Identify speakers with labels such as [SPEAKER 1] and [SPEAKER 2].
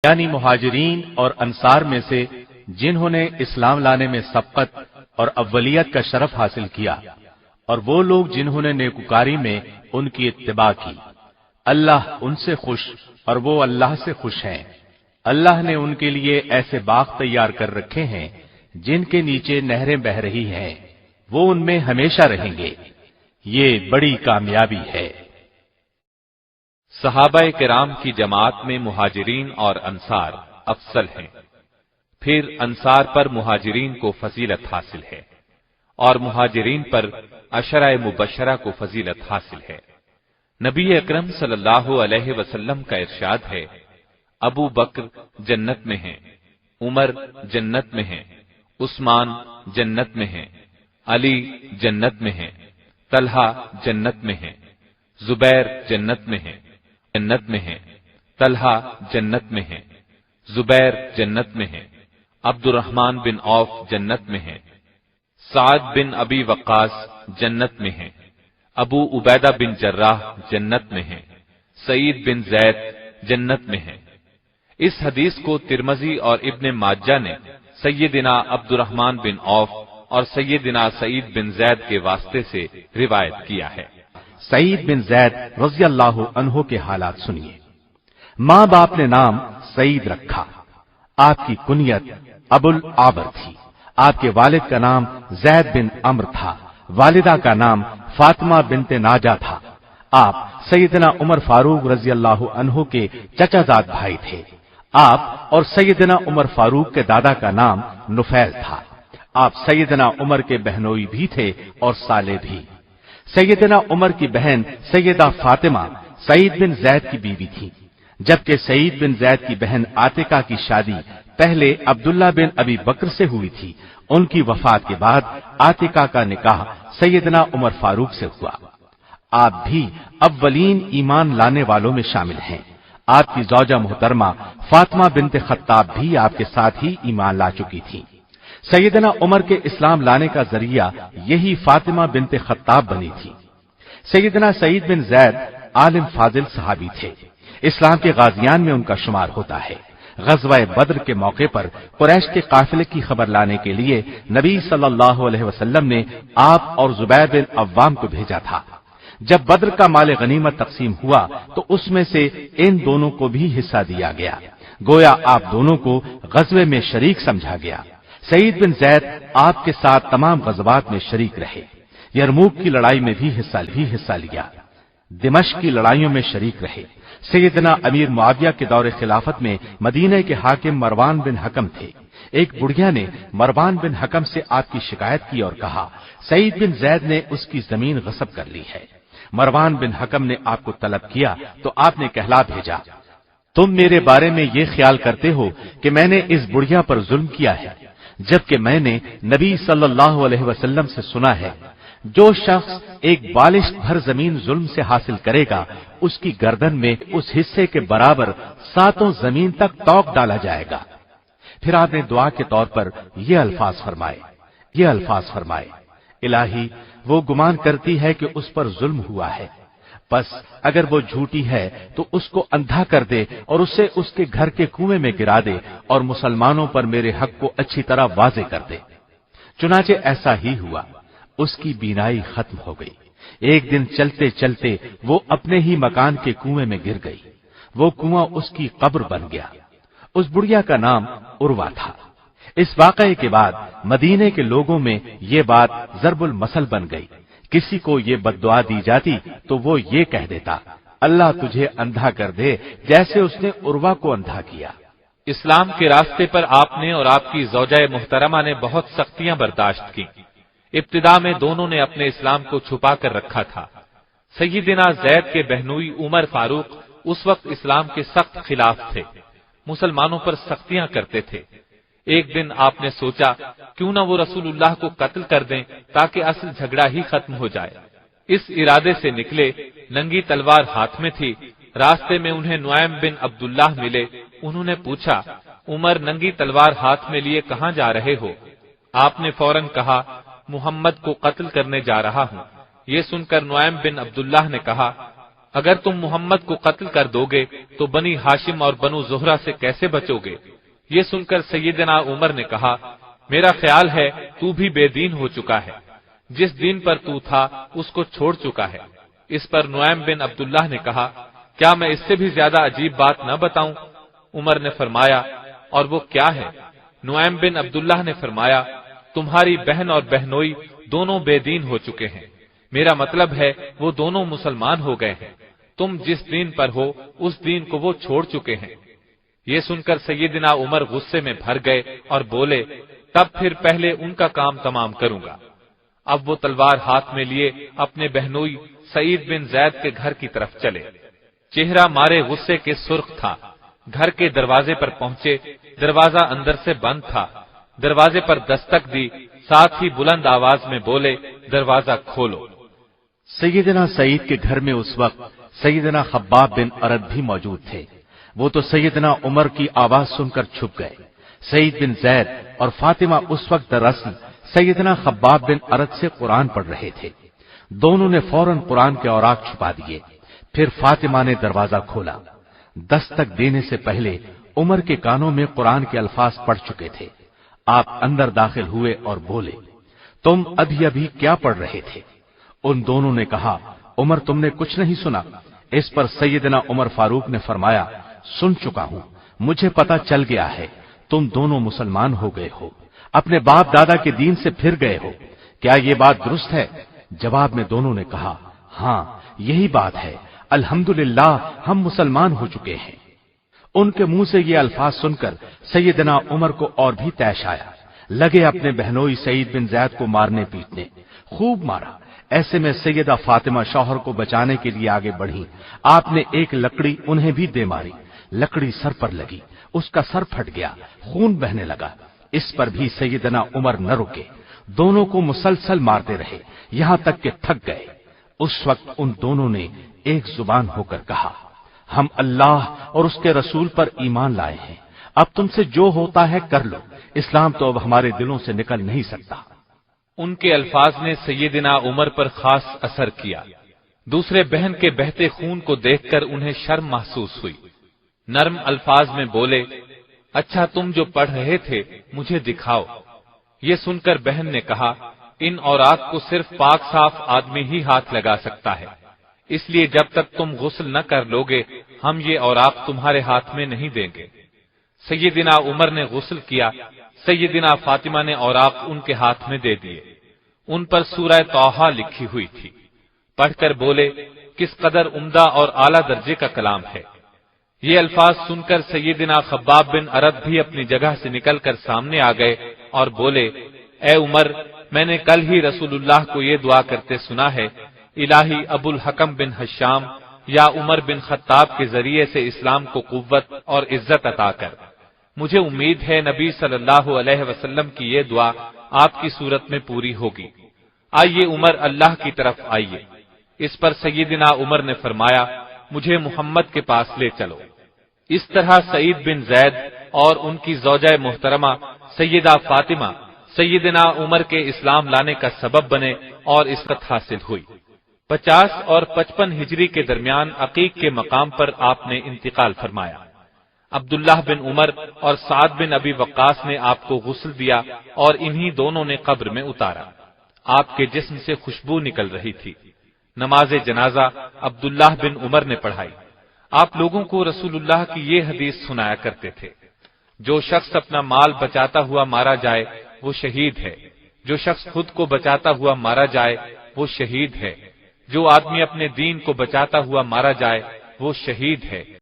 [SPEAKER 1] یعنی مہاجرین اور انصار میں سے جنہوں نے اسلام لانے میں سبقت اور اولیت کا شرف حاصل کیا، اور وہ لوگ جنہوں نے نیکوکاری میں ان کی اتباع کی، اللہ ان سے خوش اور وہ اللہ سے خوش ہیں۔ اللہ نے ان کے لیے ایسے باغ تیار کر رکھے ہیں جن کے نیچے نہریں بہ رہی ہیں، وہ ان میں ہمیشہ رہیں گے، یہ بڑی کامیابی ہے۔
[SPEAKER 2] صحابہ کرام کی جماعت میں مہاجرین اور انصار افضل ہیں، پھر انصار پر مہاجرین کو فضیلت حاصل ہے، اور مہاجرین پر عشرہ مبشرہ کو فضیلت حاصل ہے۔ نبی اکرم صلی اللہ علیہ وسلم کا ارشاد ہے، ابو بکر جنت میں ہیں، عمر جنت میں ہیں، عثمان جنت میں ہیں، علی جنت میں ہیں، طلحہ جنت میں ہیں، زبیر جنت میں ہیں، طلحہ جنت میں ہیں، زبیر جنت میں ہیں، عبد الرحمن بن عوف جنت میں ہیں، سعد بن ابی وقاص جنت میں ہیں، ابو عبیدہ بن جراح جنت میں ہیں، سعید بن زید جنت میں ہیں۔ اس حدیث کو ترمذی اور ابن ماجہ نے سیدنا عبد الرحمن بن عوف اور سیدنا سعید بن زید کے واسطے سے روایت کیا ہے۔
[SPEAKER 1] سعید بن زید رضی اللہ عنہ کے حالات سنیے۔ ماں باپ نے نام سعید رکھا، آپ کی کنیت ابو العابر تھی، آپ کے والد کا نام زید بن عمرو تھا، والدہ کا نام فاطمہ بنت ناجا تھا۔ آپ سیدنا عمر فاروق رضی اللہ عنہ کے چچا زاد بھائی تھے۔ آپ اور سیدنا عمر فاروق کے دادا کا نام نفیل تھا۔ آپ سیدنا عمر کے بہنوئی بھی تھے اور سالے بھی۔ سیدنا عمر کی بہن سیدہ فاطمہ سعید بن زید کی بیوی تھی، جبکہ سعید بن زید کی بہن عاتقہ کی شادی پہلے عبداللہ بن ابی بکر سے ہوئی تھی۔ ان کی وفات کے بعد عاتقہ کا نکاح سیدنا عمر فاروق سے ہوا۔ آپ بھی اولین ایمان لانے والوں میں شامل ہیں۔ آپ کی زوجہ محترمہ فاطمہ بنت خطاب بھی آپ کے ساتھ ہی ایمان لا چکی تھی۔ سیدنا عمر کے اسلام لانے کا ذریعہ یہی فاطمہ بنت خطاب بنی تھی۔ سیدنا سعید بن زید عالم فاضل صحابی تھے، اسلام کے غازیان میں ان کا شمار ہوتا ہے۔ غزوہ بدر کے موقع پر قریش کے قافلے کی خبر لانے کے لیے نبی صلی اللہ علیہ وسلم نے آپ اور زبیر بن عوام کو بھیجا تھا۔ جب بدر کا مال غنیمت تقسیم ہوا تو اس میں سے ان دونوں کو بھی حصہ دیا گیا، گویا آپ دونوں کو غزوے میں شریک سمجھا گیا۔ سعید بن زید آپ کے ساتھ تمام غزوات میں شریک رہے، یرموک کی لڑائی میں بھی حصہ لیا، دمشق کی لڑائیوں میں شریک رہے۔ سیدنا امیر معاویہ کے دور خلافت میں مدینہ کے حاکم مروان بن حکم تھے۔ ایک بڑھیا نے مروان بن حکم سے آپ کی شکایت کی اور کہا سعید بن زید نے اس کی زمین غصب کر لی ہے۔ مروان بن حکم نے آپ کو طلب کیا تو آپ نے کہلا بھیجا، تم میرے بارے میں یہ خیال کرتے ہو کہ میں نے اس بڑھیا پر ظلم کیا ہے، جبکہ میں نے نبی صلی اللہ علیہ وسلم سے سنا ہے جو شخص ایک بالشت بھر زمین ظلم سے حاصل کرے گا اس کی گردن میں اس حصے کے برابر 7 زمین تک توق ڈالا جائے گا۔ پھر آپ نے دعا کے طور پر یہ الفاظ فرمائے، الہی وہ گمان کرتی ہے کہ اس پر ظلم ہوا ہے، بس اگر وہ جھوٹی ہے تو اس کو اندھا کر دے اور اسے اس کے گھر کے کنویں میں گرا دے اور مسلمانوں پر میرے حق کو اچھی طرح واضح کر دے۔ چنانچہ ایسا ہی ہوا، اس کی بینائی ختم ہو گئی۔ ایک دن چلتے چلتے وہ اپنے ہی مکان کے کنویں میں گر گئی، وہ کنواں اس کی قبر بن گیا۔ اس بڑھیا کا نام عروہ تھا۔ اس واقعے کے بعد مدینے کے لوگوں میں یہ بات ضرب المثل بن گئی۔ کسی کو یہ بددعا دی جاتی تو وہ یہ کہہ دیتا، اللہ تجھے اندھا کر دے جیسے اس نے عروہ کو اندھا کیا۔
[SPEAKER 2] اسلام کے راستے پر آپ نے اور آپ کی زوجہ محترمہ نے بہت سختیاں برداشت کی۔ ابتدا میں دونوں نے اپنے اسلام کو چھپا کر رکھا تھا۔ سیدنا زید کے بہنوئی عمر فاروق اس وقت اسلام کے سخت خلاف تھے، مسلمانوں پر سختیاں کرتے تھے۔ ایک دن آپ نے سوچا کیوں نہ وہ رسول اللہ کو قتل کر دیں تاکہ اصل جھگڑا ہی ختم ہو جائے۔ اس ارادے سے نکلے، ننگی تلوار ہاتھ میں تھی۔ راستے میں انہیں نعیم بن عبداللہ ملے۔ انہوں نے پوچھا، عمر ننگی تلوار ہاتھ میں لیے کہاں جا رہے ہو؟ آپ نے فوراً کہا، محمد کو قتل کرنے جا رہا ہوں۔ یہ سن کر نعیم بن عبداللہ نے کہا، اگر تم محمد کو قتل کر دو گے تو بنی ہاشم اور بنو زہرہ سے کیسے بچو گے؟ یہ سن کر سیدنا عمر نے کہا، میرا خیال ہے تو بھی بے دین ہو چکا ہے، جس دین پر تو تھا اس کو چھوڑ چکا ہے۔ اس پر نعیم بن عبداللہ نے کہا، کیا میں اس سے بھی زیادہ عجیب بات نہ بتاؤں؟ عمر نے فرمایا، اور وہ کیا ہے؟ نعیم بن عبداللہ نے فرمایا، تمہاری بہن اور بہنوئی دونوں بے دین ہو چکے ہیں، میرا مطلب ہے وہ دونوں مسلمان ہو گئے ہیں، تم جس دین پر ہو اس دین کو وہ چھوڑ چکے ہیں۔ یہ سن کر سیدنا عمر غصے میں بھر گئے اور بولے، تب پھر پہلے ان کا کام تمام کروں گا۔ اب وہ تلوار ہاتھ میں لیے اپنے بہنوئی سعید بن زید کے گھر کی طرف چلے۔ چہرہ مارے غصے کے سرخ تھا۔ گھر کے دروازے پر پہنچے، دروازہ اندر سے بند تھا۔ دروازے پر دستک دی، ساتھ ہی بلند آواز میں بولے، دروازہ کھولو۔
[SPEAKER 1] سیدنا سعید کے گھر میں اس وقت سیدنا خباب بن ارد بھی موجود تھے۔ وہ تو سیدنا عمر کی آواز سن کر چھپ گئے۔ سعید بن زید اور فاطمہ اس وقت دراصل سیدنا خباب بن ارد سے قرآن پڑھ رہے تھے۔ دونوں نے فوراً قرآن کے اوراق چھپا دیے۔ پھر فاطمہ نے دروازہ کھولا۔ دستک دینے سے پہلے عمر کے کانوں میں قرآن کے الفاظ پڑھ چکے تھے۔ آپ اندر داخل ہوئے اور بولے، تم ابھی ابھی کیا پڑھ رہے تھے؟ ان دونوں نے کہا، عمر تم نے کچھ نہیں سنا؟ اس پر سیدنا عمر فاروق نے فرمایا، سن چکا ہوں، مجھے پتا چل گیا ہے، تم دونوں مسلمان ہو گئے ہو، اپنے باپ دادا کے دین سے پھر گئے ہو، کیا یہ بات درست ہے؟ جواب میں دونوں نے کہا، ہاں یہی بات ہے، الحمدللہ ہم مسلمان ہو چکے ہیں۔ ان کے منہ سے یہ الفاظ سن کر سیدنا عمر کو اور بھی طیش آیا، لگے اپنے بہنوئی سعید بن زید کو مارنے پیٹنے، خوب مارا۔ ایسے میں سیدہ فاطمہ شوہر کو بچانے کے لیے آگے بڑھی، آپ نے ایک لکڑی انہیں بھی دے ماری، لکڑی سر پر لگی، اس کا سر پھٹ گیا، خون بہنے لگا۔ اس پر بھی سیدنا عمر نہ رکے، دونوں کو مسلسل مارتے رہے، یہاں تک کہ تھک گئے۔ اس وقت ان دونوں نے ایک زبان ہو کر کہا، ہم اللہ اور اس کے رسول پر ایمان لائے ہیں، اب تم سے جو ہوتا ہے کر لو، اسلام تو اب ہمارے دلوں سے نکل نہیں سکتا۔
[SPEAKER 2] ان کے الفاظ نے سیدنا عمر پر خاص اثر کیا۔ دوسرے بہن کے بہتے خون کو دیکھ کر انہیں شرم محسوس ہوئی۔ نرم الفاظ میں بولے، اچھا تم جو پڑھ رہے تھے مجھے دکھاؤ۔ یہ سن کر بہن نے کہا، ان اوراق کو صرف پاک صاف آدمی ہی ہاتھ لگا سکتا ہے، اس لیے جب تک تم غسل نہ کر لوگے ہم یہ اوراق تمہارے ہاتھ میں نہیں دیں گے۔ سیدنا عمر نے غسل کیا، سیدنا فاطمہ نے اوراق ان کے ہاتھ میں دے دیے۔ ان پر سورہ طٰہٰ لکھی ہوئی تھی۔ پڑھ کر بولے، کس قدر عمدہ اور اعلیٰ درجے کا کلام ہے۔ یہ الفاظ سن کر سیدنا خباب بن ارد بھی اپنی جگہ سے نکل کر سامنے آ گئے اور بولے، اے عمر، میں نے کل ہی رسول اللہ کو یہ دعا کرتے سنا ہے، الہی ابو الحکم بن حشام یا عمر بن خطاب کے ذریعے سے اسلام کو قوت اور عزت عطا کر۔ مجھے امید ہے نبی صلی اللہ علیہ وسلم کی یہ دعا آپ کی صورت میں پوری ہوگی۔ آئیے عمر اللہ کی طرف آئیے۔ اس پر سیدنا عمر نے فرمایا، مجھے محمد کے پاس لے چلو۔ اس طرح سعید بن زید اور ان کی زوجہ محترمہ سیدہ فاطمہ سیدنا عمر کے اسلام لانے کا سبب بنے اور عزت حاصل ہوئی۔ 50 اور 55 ہجری کے درمیان عقیق کے مقام پر آپ نے انتقال فرمایا۔ عبداللہ بن عمر اور سعد بن ابی وقاص نے آپ کو غسل دیا اور انہی دونوں نے قبر میں اتارا۔ آپ کے جسم سے خوشبو نکل رہی تھی۔ نماز جنازہ عبداللہ بن عمر نے پڑھائی۔ آپ لوگوں کو رسول اللہ کی یہ حدیث سنایا کرتے تھے، جو شخص اپنا مال بچاتا ہوا مارا جائے وہ شہید ہے، جو شخص خود کو بچاتا ہوا مارا جائے وہ شہید ہے، جو آدمی اپنے دین کو بچاتا ہوا مارا جائے وہ شہید ہے۔